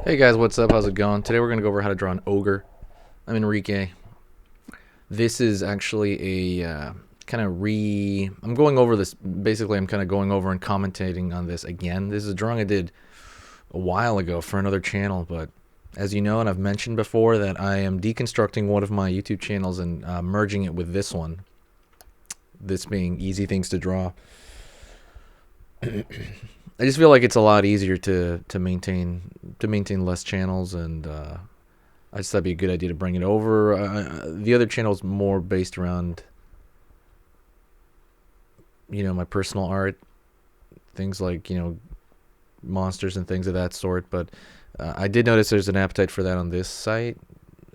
Hey guys, what's up? How's it going? Today we're going to go over how to draw an ogre. I'm Enrique. This is actually a I'm going over this. Basically, I'm kind of going over and commentating on this again. This is a drawing I did a while ago for another channel, but as you know, and I've mentioned before, that I am deconstructing one of my YouTube channels and merging it with this one. This being Easy Things to Draw. I just feel like it's a lot easier to maintain less channels, and I just thought it'd be a good idea to bring it over. The other channel is more based around, my personal art, things like monsters and things of that sort. But I did notice there's an appetite for that on this site,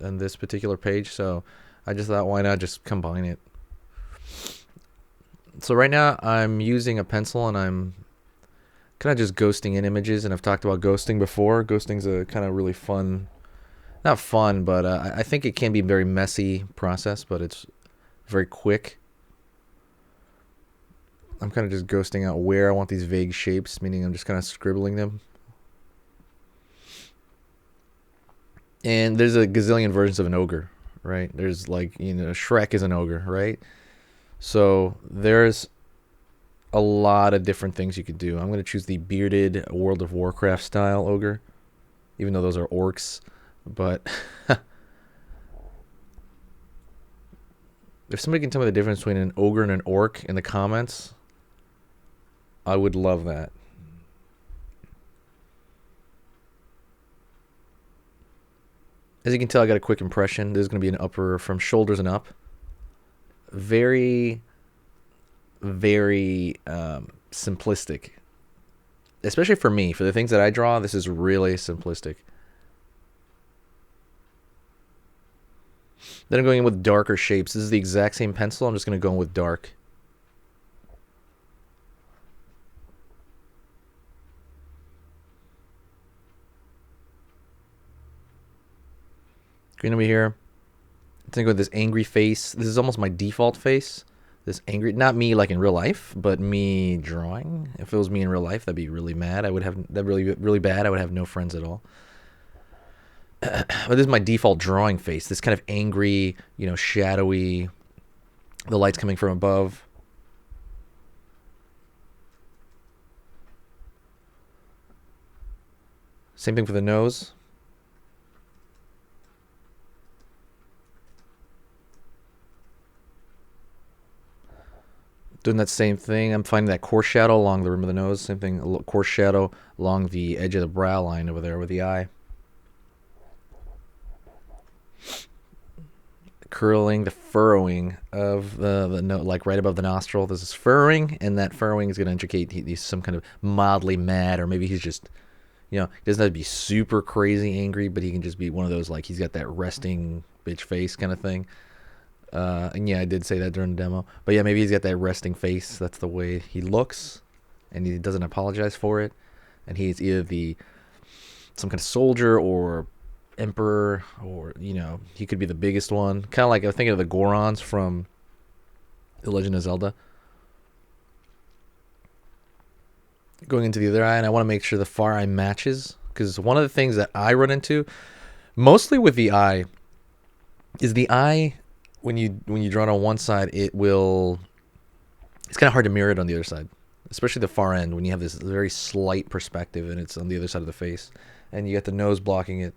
on this particular page. So I just thought, why not just combine it? So right now I'm using a pencil and I'm kind of just ghosting in images, and I've talked about ghosting before. Ghosting's a kind of really fun, not fun, but I think it can be a very messy process, but it's very quick. I'm kind of just ghosting out where I want these vague shapes, meaning I'm just kind of scribbling them. And there's a gazillion versions of an ogre, right? There's Shrek is an ogre, right? So there's a lot of different things you could do. I'm going to choose the bearded World of Warcraft style ogre, even though those are orcs. But if somebody can tell me the difference between an ogre and an orc in the comments, I would love that. As you can tell, I got a quick impression. This is going to be an upper from shoulders and up. Very, very simplistic. Especially for me. For the things that I draw, this is really simplistic. Then I'm going in with darker shapes. This is the exact same pencil. I'm just going to go in with dark. Green over here. I'm going to go with this angry face. This is almost my default face. This angry, not me like in real life, but me drawing. If it was me in real life, that'd be really mad. That'd really bad. I would have no friends at all. But this is my default drawing face. This kind of angry, shadowy. The light's coming from above. Same thing for the nose. Doing that same thing. I'm finding that coarse shadow along the rim of the nose. Same thing, a coarse shadow along the edge of the brow line over there with the eye. Curling, the furrowing of the note, like right above the nostril. This is furrowing, and that furrowing is going to indicate he's some kind of mildly mad, or maybe he's just, he doesn't have to be super crazy angry, but he can just be one of those, like, he's got that resting bitch face kind of thing. And yeah, I did say that during the demo. But yeah, maybe he's got that resting face. That's the way he looks, and he doesn't apologize for it. And he's either some kind of soldier or emperor, or he could be the biggest one. Kind of like I was thinking of the Gorons from The Legend of Zelda. Going into the other eye, and I want to make sure the far eye matches, because one of the things that I run into mostly with the eye is the eye. When you draw it on one side, it's kind of hard to mirror it on the other side, especially the far end when you have this very slight perspective and it's on the other side of the face, and you got the nose blocking it.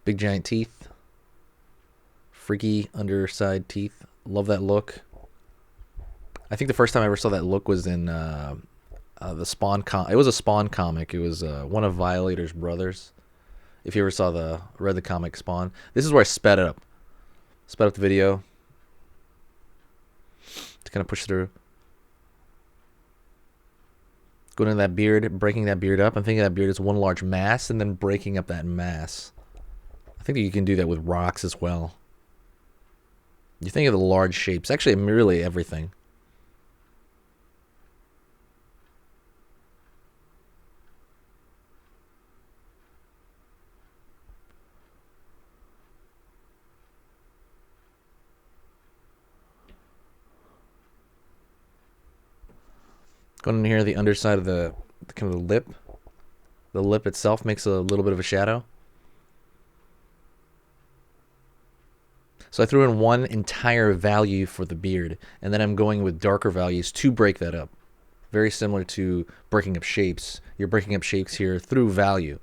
Big giant teeth, freaky underside teeth. Love that look. I think the first time I ever saw that look was in the Spawn It was a Spawn comic. It was one of Violator's brothers. If you ever read the comic Spawn, this is where I sped up the video to kind of push through. Going into that beard, breaking that beard up. I'm thinking that beard is one large mass, and then breaking up that mass. I think that you can do that with rocks as well. You think of the large shapes, actually, really everything. Going in here, the underside of the kind of the lip. The lip itself makes a little bit of a shadow. So I threw in one entire value for the beard, and then I'm going with darker values to break that up. Very similar to breaking up shapes. You're breaking up shapes here through value.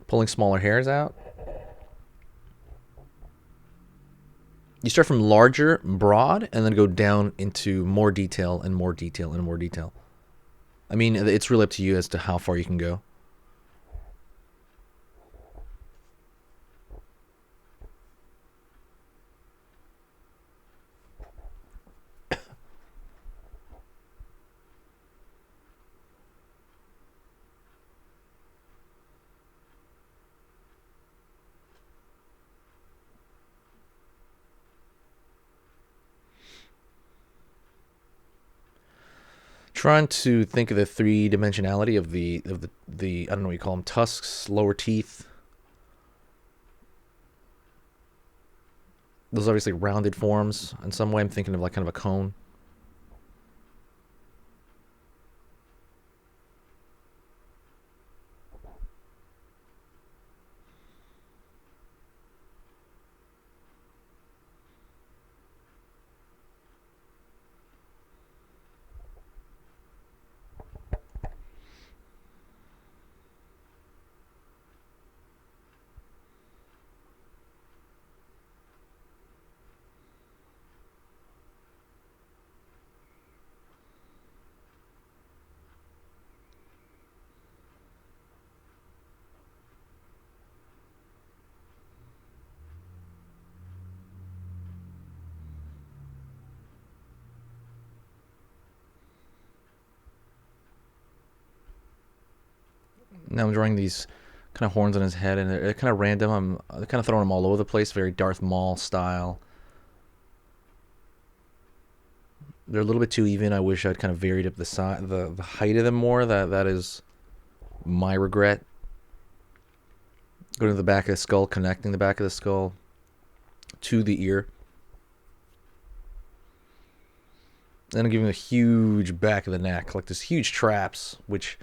Pulling smaller hairs out. You start from larger, broad, and then go down into more detail and more detail and more detail. I mean, it's really up to you as to how far you can go. Trying to think of the three-dimensionality of the I don't know what you call them, tusks, lower teeth. Those obviously rounded forms. In some way, I'm thinking of like kind of a cone. Now I'm drawing these kind of horns on his head, and they're kind of random. I'm kind of throwing them all over the place, very Darth Maul style. They're a little bit too even. I wish I'd kind of varied up the height of them more. That is my regret. Go to the back of the skull, connecting the back of the skull to the ear. Then I'm giving a huge back of the neck, like this huge traps, which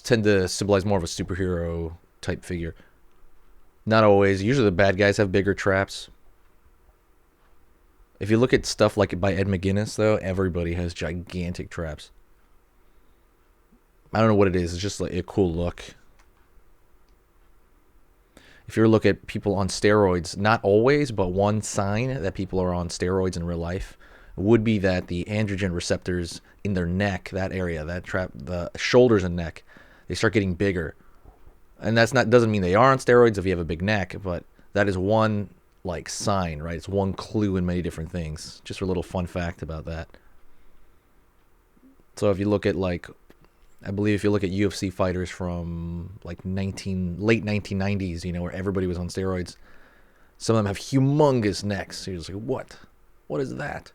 tend to symbolize more of a superhero type figure. Not always. Usually the bad guys have bigger traps. If you look at stuff like by Ed McGuinness, though, everybody has gigantic traps. I don't know what it is. It's just like a cool look. If you look at people on steroids, not always, but one sign that people are on steroids in real life would be that the androgen receptors in their neck, that area, that trap, the shoulders and neck, they start getting bigger. And that's not doesn't mean they are on steroids if you have a big neck, but that is one like sign, right? It's one clue in many different things. Just a little fun fact about that. So if you look at like, I believe if you look at UFC fighters from like late 1990s, you know, where everybody was on steroids, some of them have humongous necks. So you're just like, what? What is that?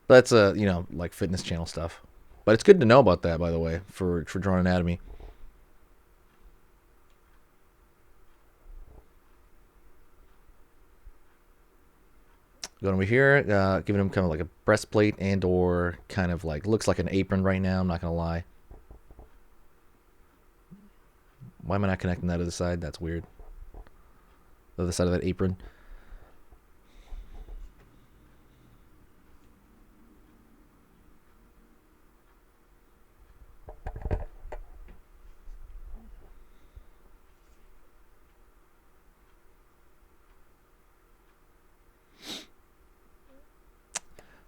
That's you know, like fitness channel stuff. But it's good to know about that, by the way, for drawing anatomy. Going over here, giving him kind of like a breastplate and or kind of like, looks like an apron right now, I'm not going to lie. Why am I not connecting that to the side? That's weird. The other side of that apron.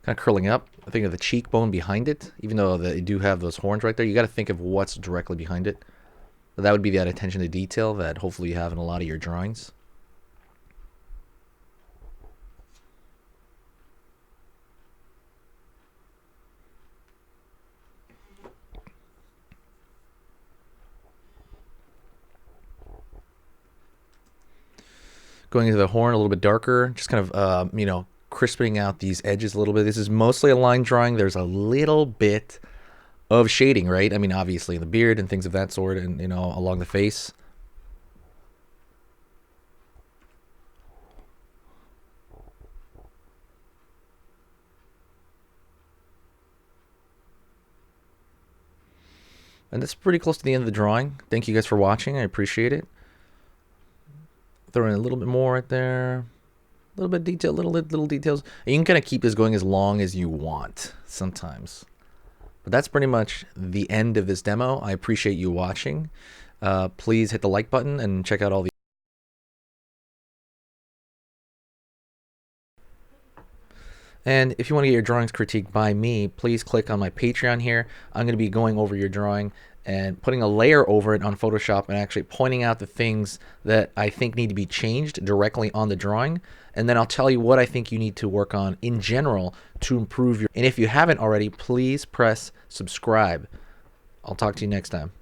Kind of curling up. I think of the cheekbone behind it, even though they do have those horns right there. You got to think of what's directly behind it. But that would be that attention to detail that hopefully you have in a lot of your drawings. Going into the horn a little bit darker, just kind of, you know, crisping out these edges a little bit. This is mostly a line drawing. There's a little bit of shading, right? I mean, obviously the beard and things of that sort, and, you know, along the face. And that's pretty close to the end of the drawing. Thank you guys for watching. I appreciate it. Throw in a little bit more right there. A little bit of detail, little details. And you can kind of keep this going as long as you want sometimes. But that's pretty much the end of this demo. I appreciate you watching. Please hit the like button and check out all the. And if you want to get your drawings critiqued by me, please click on my Patreon here. I'm going to be going over your drawing and putting a layer over it on Photoshop and actually pointing out the things that I think need to be changed directly on the drawing. And then I'll tell you what I think you need to work on in general to improve your. And if you haven't already, please press subscribe. I'll talk to you next time.